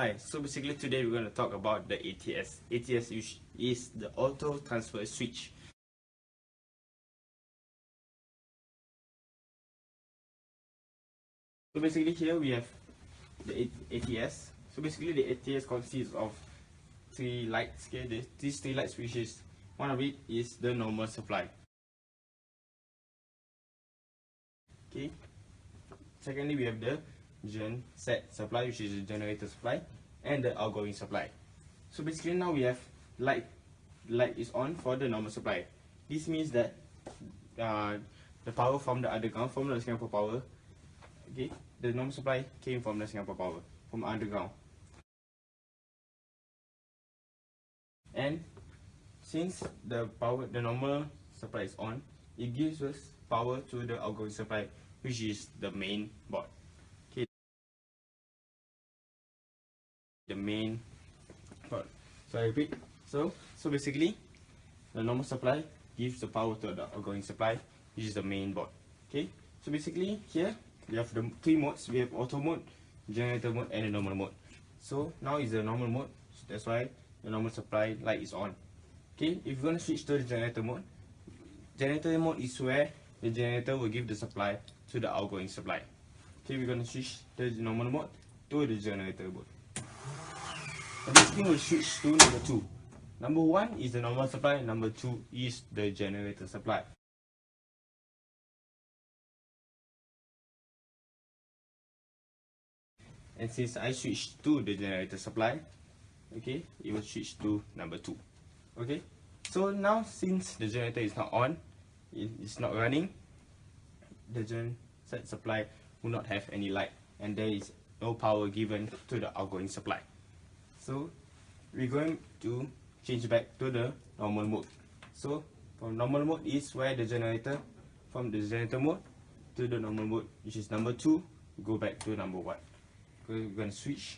Hi, so basically today we're going to talk about the ATS. ATS is the auto transfer switch. So basically here we have the ATS. So basically the ATS consists of three lights. Okay, these three light switches. One of it is the normal supply. Okay. Secondly, we have the gen set supply, which is the generator supply, and the outgoing supply. So basically now we have light is on for the normal supply. This means that the power from the underground, from the Singapore Power, okay, the normal supply came from the Singapore Power, from underground. And since the normal supply is on, it gives us power to the outgoing supply, which is the main board. Okay, the main board. So I repeat. So basically, the normal supply gives the power to the outgoing supply, which is the main board. Okay. So basically here we have the three modes. We have auto mode, generator mode, and the normal mode. So now is the normal mode. So that's why the normal supply light is on. Okay. If you're gonna switch to the generator mode is where the generator will give the supply to the outgoing supply. Okay. We're gonna switch the normal mode to the generator mode. And this thing will switch to number 2. Number 1 is the normal supply, number 2 is the generator supply. And since I switched to the generator supply, okay, it will switch to number 2. Okay, so now since the generator is not on, it's not running, the gen set supply will not have any light, and there is no power given to the outgoing supply. So we're going to change back to the normal mode. So from normal mode is where the generator, from the generator mode to the normal mode, which is number 2, go back to number 1. We're going to switch.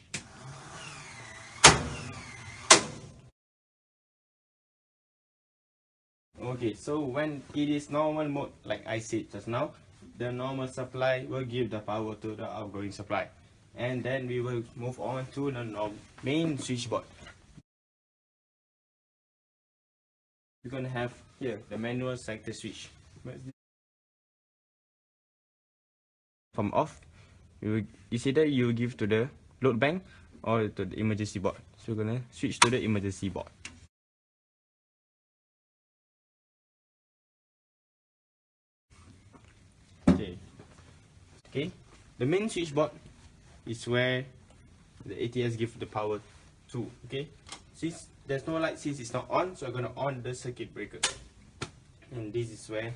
Okay, so when it is normal mode, like I said just now, the normal supply will give the power to the outgoing supply, and then we will move on to the main switchboard. We're going to have here the manual sector switch. From off, it's either you give to the load bank or to the emergency board. So we're going to switch to the emergency board. Okay, the main switchboard is where the ATS gives the power to. Okay, since there's no light, since it's not on, so I'm going to on the circuit breaker, and this is where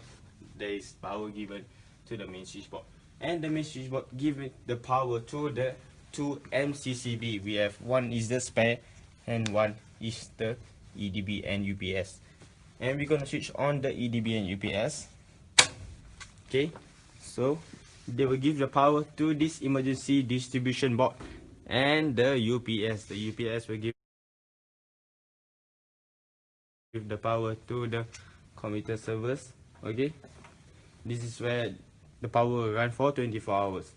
there is power given to the main switchboard. And the main switchboard gives the power to the two MCCB. We have one is the spare and one is the EDB and UPS. And we're going to switch on the EDB and UPS. Okay, so they will give the power to this emergency distribution board and the UPS. The UPS will give the power to the computer servers. Okay, this is where the power will run for 24 hours.